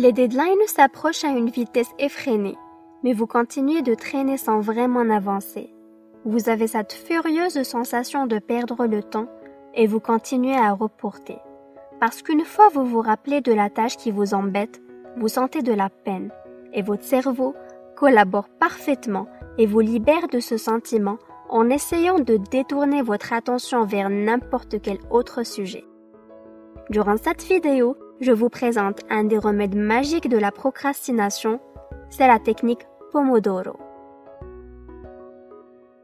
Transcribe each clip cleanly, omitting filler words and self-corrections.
Les deadlines s'approchent à une vitesse effrénée, mais vous continuez de traîner sans vraiment avancer. Vous avez cette furieuse sensation de perdre le temps et vous continuez à reporter. Parce qu'une fois vous vous rappelez de la tâche qui vous embête, vous sentez de la peine et votre cerveau collabore parfaitement et vous libère de ce sentiment en essayant de détourner votre attention vers n'importe quel autre sujet. Durant cette vidéo, je vous présente un des remèdes magiques de la procrastination, c'est la technique Pomodoro.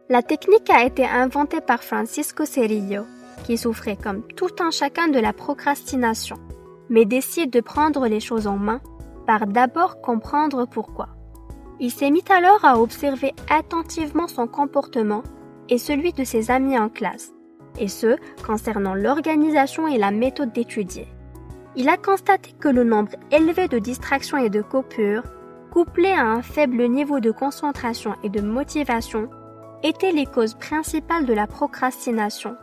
La technique a été inventée par Francisco Cerrillo, qui souffrait comme tout un chacun de la procrastination, mais décide de prendre les choses en main par d'abord comprendre pourquoi. Il s'est mis alors à observer attentivement son comportement et celui de ses amis en classe, et ce, concernant l'organisation et la méthode d'étudier. Il a constaté que le nombre élevé de distractions et de coupures, couplé à un faible niveau de concentration et de motivation, étaient les causes principales de la procrastination.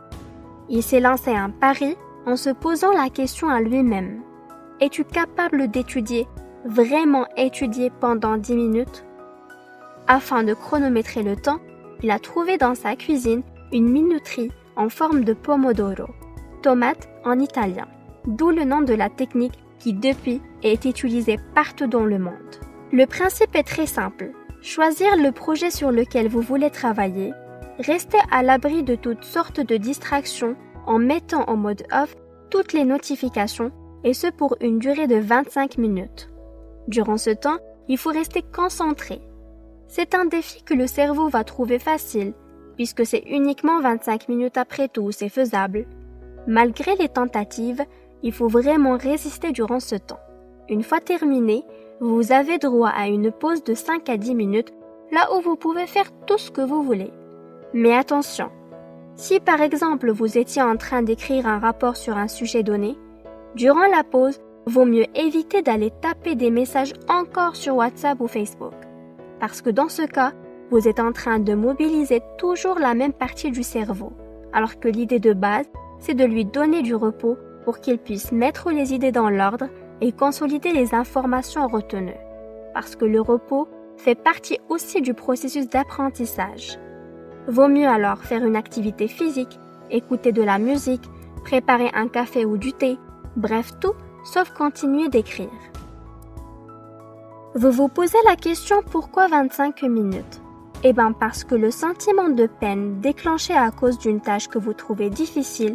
Il s'est lancé un pari en se posant la question à lui-même. Es-tu capable d'étudier, vraiment étudier pendant 10 minutes? Afin de chronométrer le temps, il a trouvé dans sa cuisine une minuterie en forme de pomodoro, tomate en italien, d'où le nom de la technique qui depuis est utilisée partout dans le monde. Le principe est très simple. Choisir le projet sur lequel vous voulez travailler, rester à l'abri de toutes sortes de distractions en mettant en mode off toutes les notifications et ce pour une durée de 25 minutes. Durant ce temps, il faut rester concentré. C'est un défi que le cerveau va trouver facile puisque c'est uniquement 25 minutes après tout, c'est faisable. Malgré les tentatives, il faut vraiment résister durant ce temps. Une fois terminé, vous avez droit à une pause de 5 à 10 minutes, là où vous pouvez faire tout ce que vous voulez. Mais attention, si par exemple vous étiez en train d'écrire un rapport sur un sujet donné, durant la pause, vaut mieux éviter d'aller taper des messages encore sur WhatsApp ou Facebook. Parce que dans ce cas, vous êtes en train de mobiliser toujours la même partie du cerveau, alors que l'idée de base, c'est de lui donner du repos pour qu'il puisse mettre les idées dans l'ordre et consolider les informations retenues, parce que le repos fait partie aussi du processus d'apprentissage. Vaut mieux alors faire une activité physique, écouter de la musique, préparer un café ou du thé, bref tout, sauf continuer d'écrire. Vous vous posez la question pourquoi 25 minutes? Eh bien parce que le sentiment de peine déclenché à cause d'une tâche que vous trouvez difficile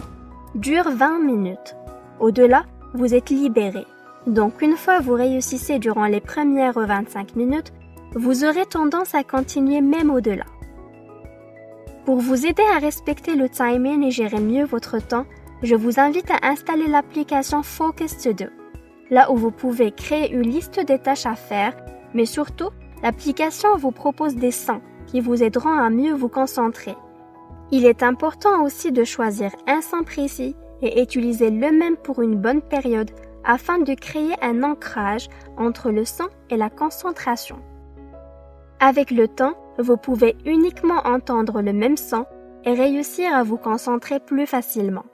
dure 20 minutes. Au-delà, vous êtes libéré. Donc une fois vous réussissez durant les premières 25 minutes, vous aurez tendance à continuer même au-delà. Pour vous aider à respecter le timing et gérer mieux votre temps, je vous invite à installer l'application Focus To Do, là où vous pouvez créer une liste des tâches à faire, mais surtout, l'application vous propose des sons qui vous aideront à mieux vous concentrer. Il est important aussi de choisir un son précis et utiliser le même pour une bonne période afin de créer un ancrage entre le son et la concentration. Avec le temps, vous pouvez uniquement entendre le même son et réussir à vous concentrer plus facilement.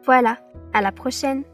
Voilà, à la prochaine!